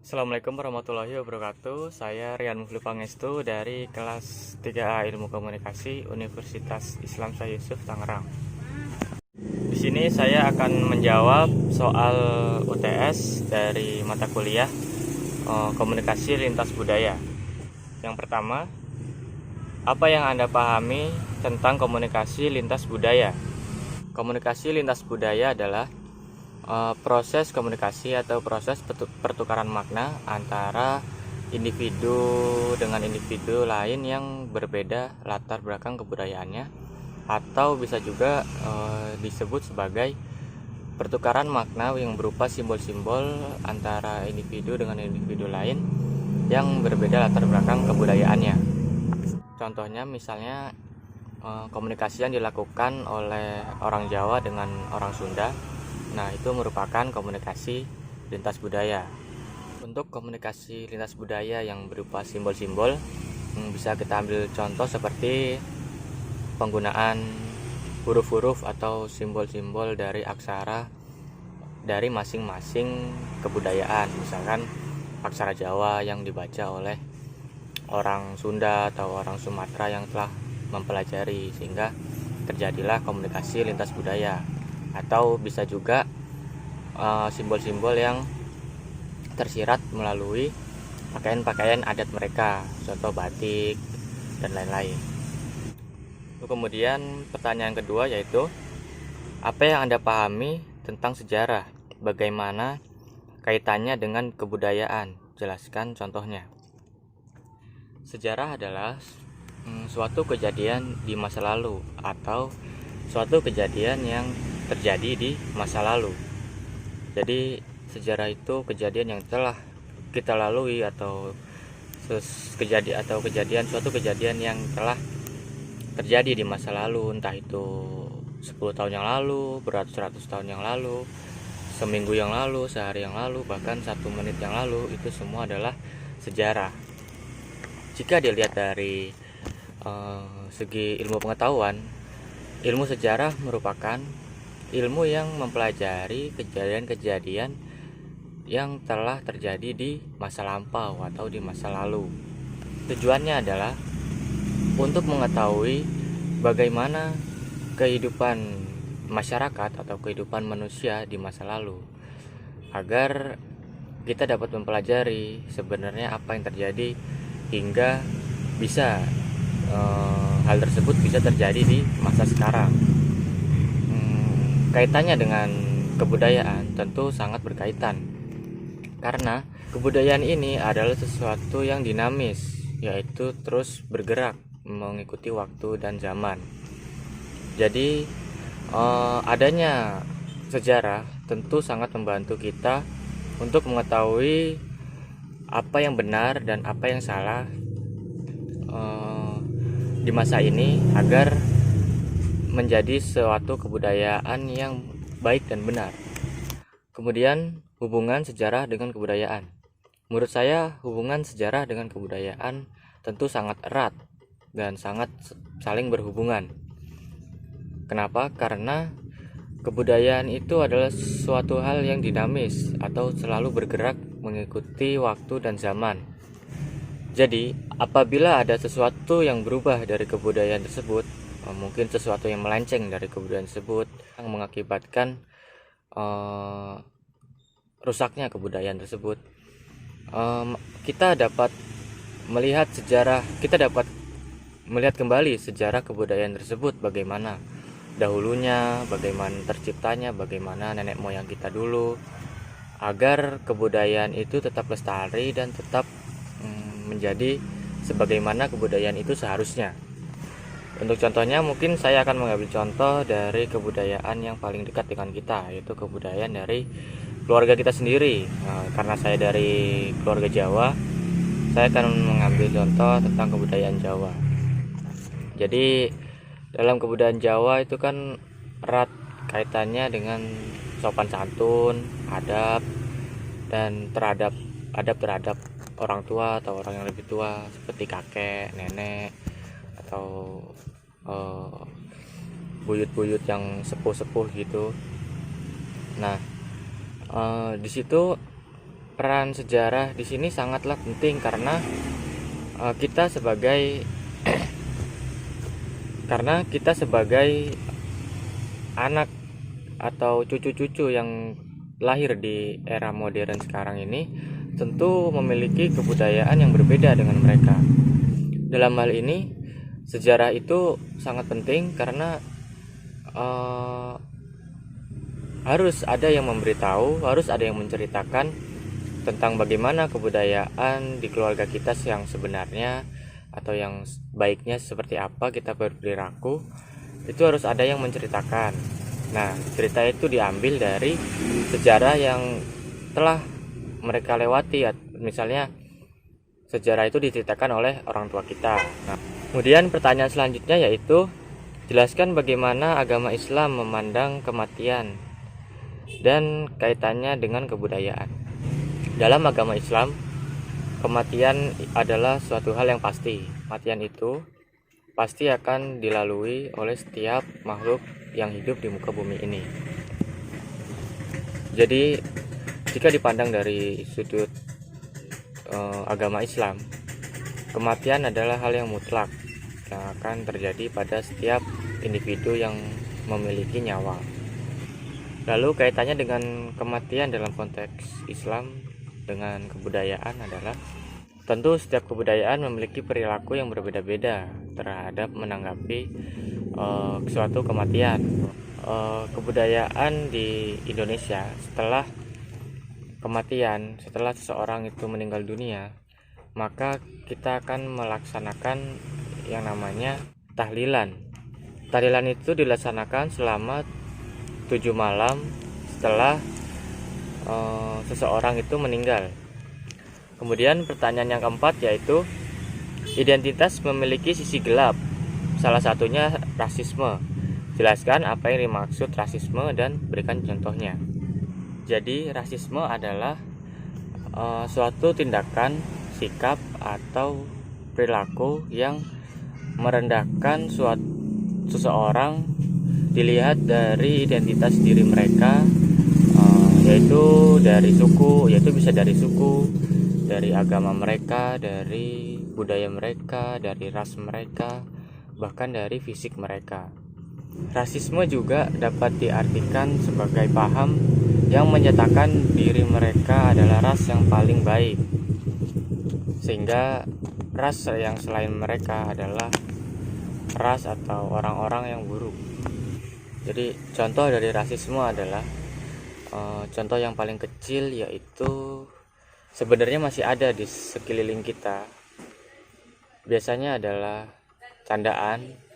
Assalamualaikum warahmatullahi wabarakatuh. Saya Rian Mufli Pangestu dari kelas 3A Ilmu Komunikasi Universitas Islam Syekh Yusuf Tangerang. Di sini saya akan menjawab soal UTS dari mata kuliah Komunikasi Lintas Budaya. Yang pertama, apa yang Anda pahami tentang komunikasi lintas budaya? Komunikasi lintas budaya adalah proses komunikasi atau proses pertukaran makna antara individu dengan individu lain yang berbeda latar belakang kebudayaannya, atau bisa juga disebut sebagai pertukaran makna yang berupa simbol-simbol antara individu dengan individu lain yang berbeda latar belakang kebudayaannya. Contohnya misalnya komunikasi yang dilakukan oleh orang Jawa dengan orang Sunda. Nah, itu merupakan komunikasi lintas budaya. Untuk komunikasi lintas budaya yang berupa simbol-simbol, bisa kita ambil contoh seperti penggunaan huruf-huruf atau simbol-simbol dari aksara dari masing-masing kebudayaan. Misalkan aksara Jawa yang dibaca oleh orang Sunda atau orang Sumatera yang telah mempelajari, sehingga terjadilah komunikasi lintas budaya. Atau bisa juga simbol-simbol yang tersirat melalui pakaian-pakaian adat mereka, contoh batik dan lain-lain. Kemudian pertanyaan kedua yaitu, apa yang Anda pahami tentang sejarah? Bagaimana kaitannya dengan kebudayaan? Jelaskan contohnya. Sejarah adalah suatu kejadian di masa lalu atau suatu kejadian yang terjadi di masa lalu. Jadi sejarah itu kejadian yang telah kita lalui atau suatu kejadian yang telah terjadi di masa lalu, entah itu 10 tahun yang lalu, beratus-ratus tahun yang lalu, seminggu yang lalu, sehari yang lalu, bahkan 1 menit yang lalu. Itu semua adalah sejarah. Jika dilihat dari segi ilmu pengetahuan, ilmu sejarah merupakan ilmu yang mempelajari kejadian-kejadian yang telah terjadi di masa lampau atau di masa lalu. Tujuannya adalah untuk mengetahui bagaimana kehidupan masyarakat atau kehidupan manusia di masa lalu, agar kita dapat mempelajari sebenarnya apa yang terjadi hingga bisa hal tersebut bisa terjadi di masa sekarang. Kaitannya dengan kebudayaan tentu sangat berkaitan, karena kebudayaan ini adalah sesuatu yang dinamis, yaitu terus bergerak mengikuti waktu dan zaman. Jadi adanya sejarah tentu sangat membantu kita untuk mengetahui apa yang benar dan apa yang salah di masa ini, agar menjadi suatu kebudayaan yang baik dan benar. Kemudian hubungan sejarah dengan kebudayaan. Menurut saya hubungan sejarah dengan kebudayaan tentu sangat erat dan sangat saling berhubungan. Kenapa? Karena kebudayaan itu adalah suatu hal yang dinamis atau selalu bergerak mengikuti waktu dan zaman. Jadi, apabila ada sesuatu yang berubah dari kebudayaan tersebut, mungkin sesuatu yang melenceng dari kebudayaan tersebut yang mengakibatkan rusaknya kebudayaan tersebut, kita dapat melihat kembali sejarah kebudayaan tersebut, bagaimana dahulunya, bagaimana terciptanya, bagaimana nenek moyang kita dulu, agar kebudayaan itu tetap lestari dan tetap menjadi sebagaimana kebudayaan itu seharusnya. Untuk contohnya, mungkin saya akan mengambil contoh dari kebudayaan yang paling dekat dengan kita, yaitu kebudayaan dari keluarga kita sendiri. Karena saya dari keluarga Jawa, saya akan mengambil contoh tentang kebudayaan Jawa. Jadi dalam kebudayaan Jawa itu kan erat kaitannya dengan sopan santun, adab, dan terhadap orang tua atau orang yang lebih tua seperti kakek, nenek, atau buyut-buyut yang sepuh-sepuh gitu. Nah, di situ peran sejarah di sini sangatlah penting karena kita sebagai anak atau cucu-cucu yang lahir di era modern sekarang ini tentu memiliki kebudayaan yang berbeda dengan mereka. Dalam hal ini, sejarah itu sangat penting karena harus ada yang memberitahu, harus ada yang menceritakan tentang bagaimana kebudayaan di keluarga kita yang sebenarnya atau yang baiknya seperti apa kita berperilaku. Itu harus ada yang menceritakan. Nah, cerita itu diambil dari sejarah yang telah mereka lewati. Misalnya sejarah itu diceritakan oleh orang tua kita. Nah, kemudian pertanyaan selanjutnya yaitu jelaskan bagaimana agama Islam memandang kematian dan kaitannya dengan kebudayaan. Dalam agama Islam, kematian adalah suatu hal yang pasti. Kematian itu pasti akan dilalui oleh setiap makhluk yang hidup di muka bumi ini. Jadi, jika dipandang dari sudut agama Islam, kematian adalah hal yang mutlak yang akan terjadi pada setiap individu yang memiliki nyawa. Lalu kaitannya dengan kematian dalam konteks Islam dengan kebudayaan adalah tentu setiap kebudayaan memiliki perilaku yang berbeda-beda terhadap menanggapi suatu kematian. Kebudayaan di Indonesia setelah kematian, setelah seseorang itu meninggal dunia, maka kita akan melaksanakan yang namanya tahlilan. Tahlilan itu dilaksanakan selama 7 malam setelah seseorang itu meninggal. Kemudian pertanyaan yang keempat yaitu identitas memiliki sisi gelap, salah satunya rasisme. Jelaskan apa yang dimaksud rasisme dan berikan contohnya. Jadi rasisme adalah suatu tindakan, sikap atau perilaku yang merendahkan seseorang dilihat dari identitas diri mereka, yaitu bisa dari suku, dari agama mereka, dari budaya mereka, dari ras mereka, bahkan dari fisik mereka. Rasisme juga dapat diartikan sebagai paham yang menyatakan diri mereka adalah ras yang paling baik, sehingga ras yang selain mereka adalah ras atau orang-orang yang buruk. Jadi contoh dari rasisme adalah contoh yang paling kecil yaitu sebenarnya masih ada di sekeliling kita. Biasanya adalah candaan.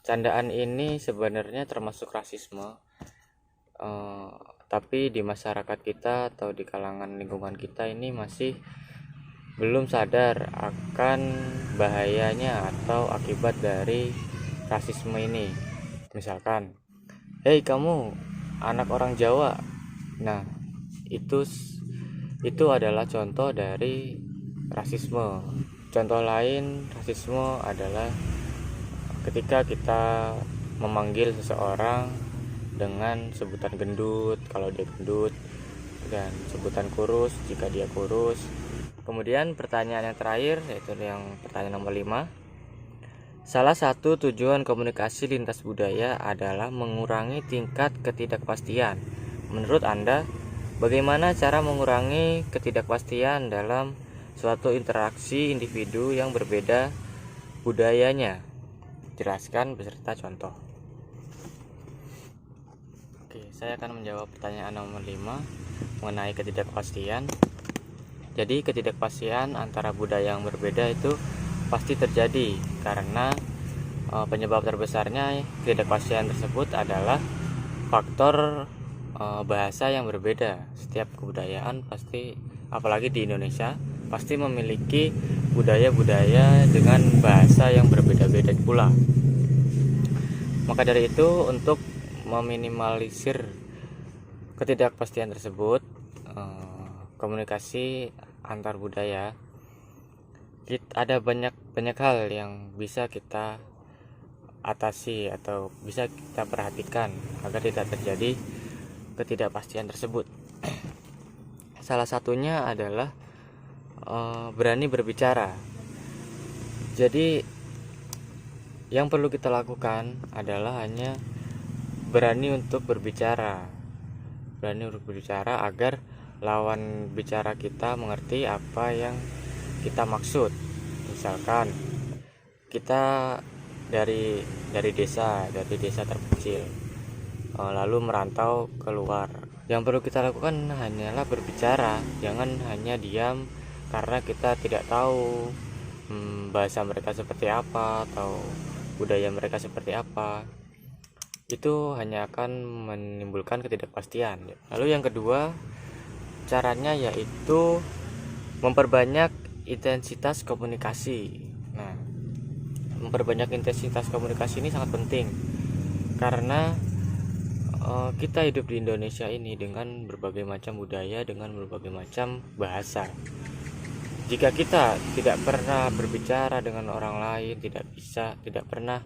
Candaan ini sebenarnya termasuk rasisme, tapi di masyarakat kita atau di kalangan lingkungan kita ini masih belum sadar akan bahayanya atau akibat dari rasisme ini. Misalkan, "Hei kamu, anak orang Jawa." Nah, itu adalah contoh dari rasisme. Contoh lain rasisme adalah ketika kita memanggil seseorang dengan sebutan gendut kalau dia gendut, dan sebutan kurus jika dia kurus. Kemudian pertanyaan yang terakhir yaitu yang pertanyaan nomor 5. Salah satu tujuan komunikasi lintas budaya adalah mengurangi tingkat ketidakpastian. Menurut Anda, bagaimana cara mengurangi ketidakpastian dalam suatu interaksi individu yang berbeda budayanya? Jelaskan beserta contoh. Oke, saya akan menjawab pertanyaan nomor 5 mengenai ketidakpastian. Jadi ketidakpastian antara budaya yang berbeda itu pasti terjadi karena penyebab terbesarnya ketidakpastian tersebut adalah faktor bahasa yang berbeda. Setiap kebudayaan pasti, apalagi di Indonesia, pasti memiliki budaya-budaya dengan bahasa yang berbeda-beda pula. Maka dari itu, untuk meminimalisir ketidakpastian tersebut, komunikasi antar budaya, ada banyak hal yang bisa kita atasi atau bisa kita perhatikan agar tidak terjadi ketidakpastian tersebut. Salah satunya adalah berani berbicara. Jadi yang perlu kita lakukan adalah hanya berani untuk berbicara. Berani untuk berbicara agar lawan bicara kita mengerti apa yang kita maksud. Misalkan kita dari desa terpencil, lalu merantau keluar. Yang perlu kita lakukan hanyalah berbicara, jangan hanya diam karena kita tidak tahu bahasa mereka seperti apa atau budaya mereka seperti apa. Itu hanya akan menimbulkan ketidakpastian. Lalu yang kedua, caranya yaitu memperbanyak intensitas komunikasi. Nah, memperbanyak intensitas komunikasi ini sangat penting karena kita hidup di Indonesia ini dengan berbagai macam budaya, dengan berbagai macam bahasa. Jika kita tidak pernah berbicara dengan orang lain, tidak pernah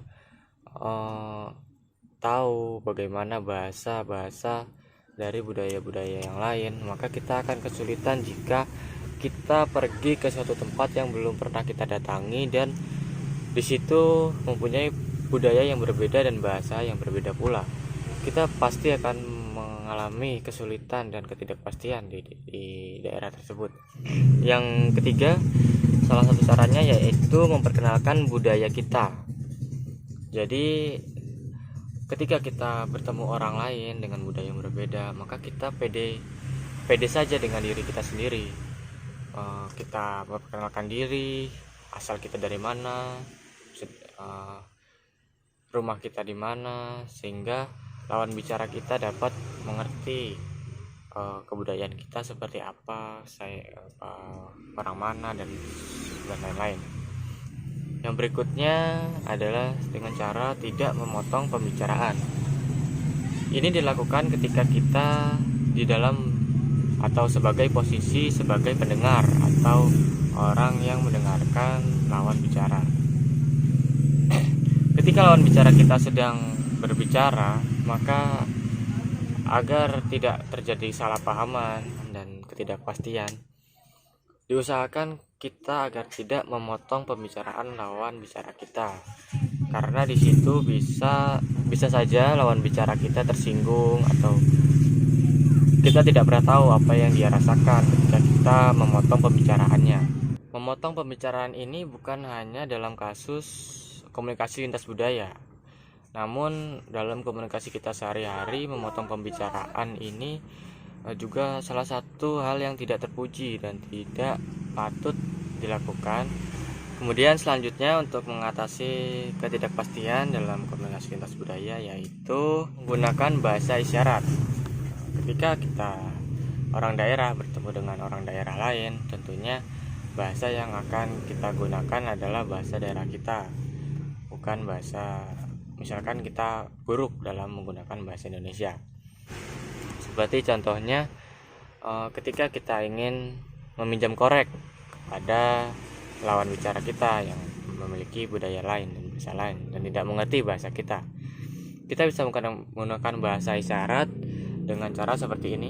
tahu bagaimana bahasa dari budaya-budaya yang lain, maka kita akan kesulitan jika kita pergi ke suatu tempat yang belum pernah kita datangi dan di situ mempunyai budaya yang berbeda dan bahasa yang berbeda pula. Kita pasti akan mengalami kesulitan dan ketidakpastian di daerah tersebut. Yang ketiga, salah satu caranya yaitu memperkenalkan budaya kita. Jadi ketika kita bertemu orang lain dengan budaya yang berbeda, maka kita pede saja dengan diri kita sendiri. Kita memperkenalkan diri, asal kita dari mana, rumah kita di mana, sehingga lawan bicara kita dapat mengerti kebudayaan kita seperti apa, orang mana, dan lain-lain. Yang berikutnya adalah dengan cara tidak memotong pembicaraan. Ini dilakukan ketika kita di dalam atau sebagai posisi sebagai pendengar atau orang yang mendengarkan lawan bicara. Ketika lawan bicara kita sedang berbicara, maka agar tidak terjadi salah pahaman dan ketidakpastian, diusahakan kita agar tidak memotong pembicaraan lawan bicara kita, karena di situ bisa saja lawan bicara kita tersinggung atau kita tidak pernah tahu apa yang dia rasakan ketika kita memotong pembicaraannya. Memotong pembicaraan ini bukan hanya dalam kasus komunikasi lintas budaya, namun dalam komunikasi kita sehari-hari, memotong pembicaraan ini juga salah satu hal yang tidak terpuji dan tidak patut dilakukan. Kemudian selanjutnya untuk mengatasi ketidakpastian dalam komunikasi lintas budaya yaitu menggunakan bahasa isyarat. Ketika kita orang daerah bertemu dengan orang daerah lain, tentunya bahasa yang akan kita gunakan adalah bahasa daerah kita, bukan bahasa, misalkan kita buruk dalam menggunakan bahasa Indonesia. Seperti contohnya ketika kita ingin meminjam korek kepada lawan bicara kita yang memiliki budaya lain dan bahasa lain dan tidak mengerti bahasa kita, kita bisa menggunakan bahasa isyarat dengan cara seperti ini.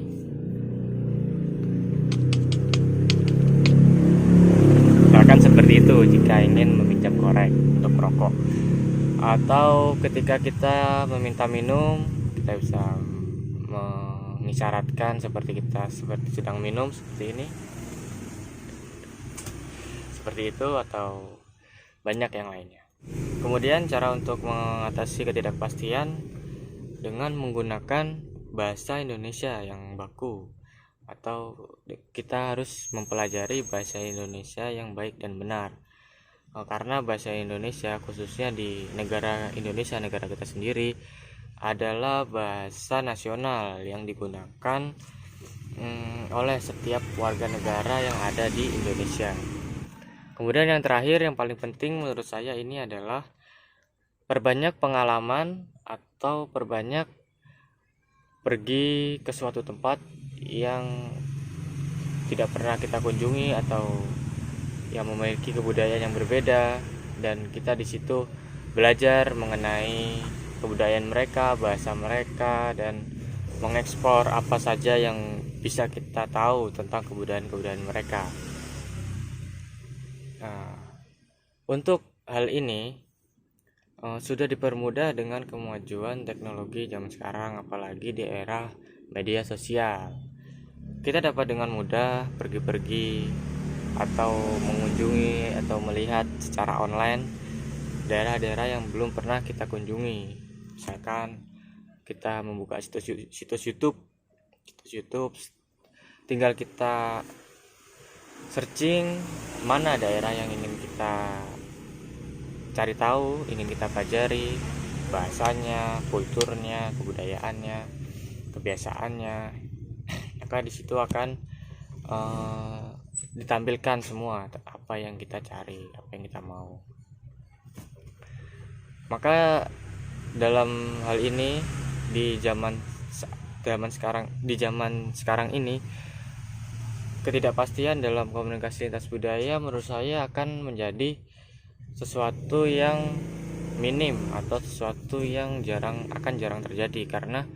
Misalkan seperti itu jika ingin meminjam korek untuk merokok. Atau ketika kita meminta minum, kita bisa mengisyaratkan seperti sedang minum seperti ini, seperti itu, atau banyak yang lainnya. Kemudian cara untuk mengatasi ketidakpastian dengan menggunakan bahasa Indonesia yang baku, atau kita harus mempelajari bahasa Indonesia yang baik dan benar. Karena bahasa Indonesia, khususnya di negara Indonesia, negara kita sendiri, adalah bahasa nasional yang digunakan oleh setiap warga negara yang ada di Indonesia. Kemudian yang terakhir, yang paling penting menurut saya ini adalah perbanyak pengalaman atau perbanyak pergi ke suatu tempat yang tidak pernah kita kunjungi atau yang memiliki kebudayaan yang berbeda, dan kita di situ belajar mengenai kebudayaan mereka, bahasa mereka, dan mengekspor apa saja yang bisa kita tahu tentang kebudayaan-kebudayaan mereka. Nah, untuk hal ini sudah dipermudah dengan kemajuan teknologi zaman sekarang, apalagi di era media sosial. Kita dapat dengan mudah pergi-pergi atau mengunjungi atau melihat secara online daerah-daerah yang belum pernah kita kunjungi. Misalkan kita membuka situs YouTube, tinggal kita searching mana daerah yang ingin kita cari tahu, ingin kita pelajari, bahasanya, kulturnya, kebudayaannya, kebiasaannya. Maka di situ akan ditampilkan semua apa yang kita cari, apa yang kita mau. Maka dalam hal ini di zaman sekarang ini, ketidakpastian dalam komunikasi lintas budaya menurut saya akan menjadi sesuatu yang minim atau sesuatu yang jarang terjadi, karena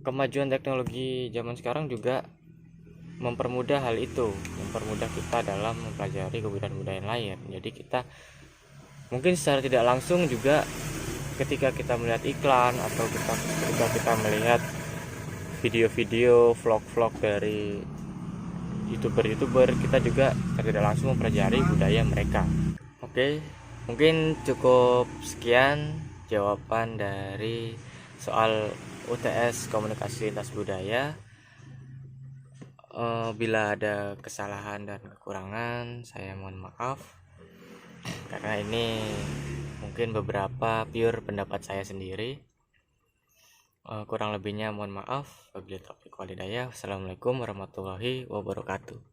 kemajuan teknologi zaman sekarang juga mempermudah hal itu, mempermudah kita dalam mempelajari kebudayaan lain. Jadi kita mungkin secara tidak langsung juga ketika kita melihat iklan atau ketika kita melihat video-video vlog-vlog dari youtuber, kita juga tidak langsung mempelajari budaya mereka. Oke, mungkin cukup sekian jawaban dari soal UTS komunikasi lintas budaya. Bila ada kesalahan dan kekurangan, saya mohon maaf, karena ini mungkin beberapa pure pendapat saya sendiri. Kurang lebihnya mohon maaf. Wabillahi taufiq wal hidayah. Wassalamualaikum warahmatullahi wabarakatuh.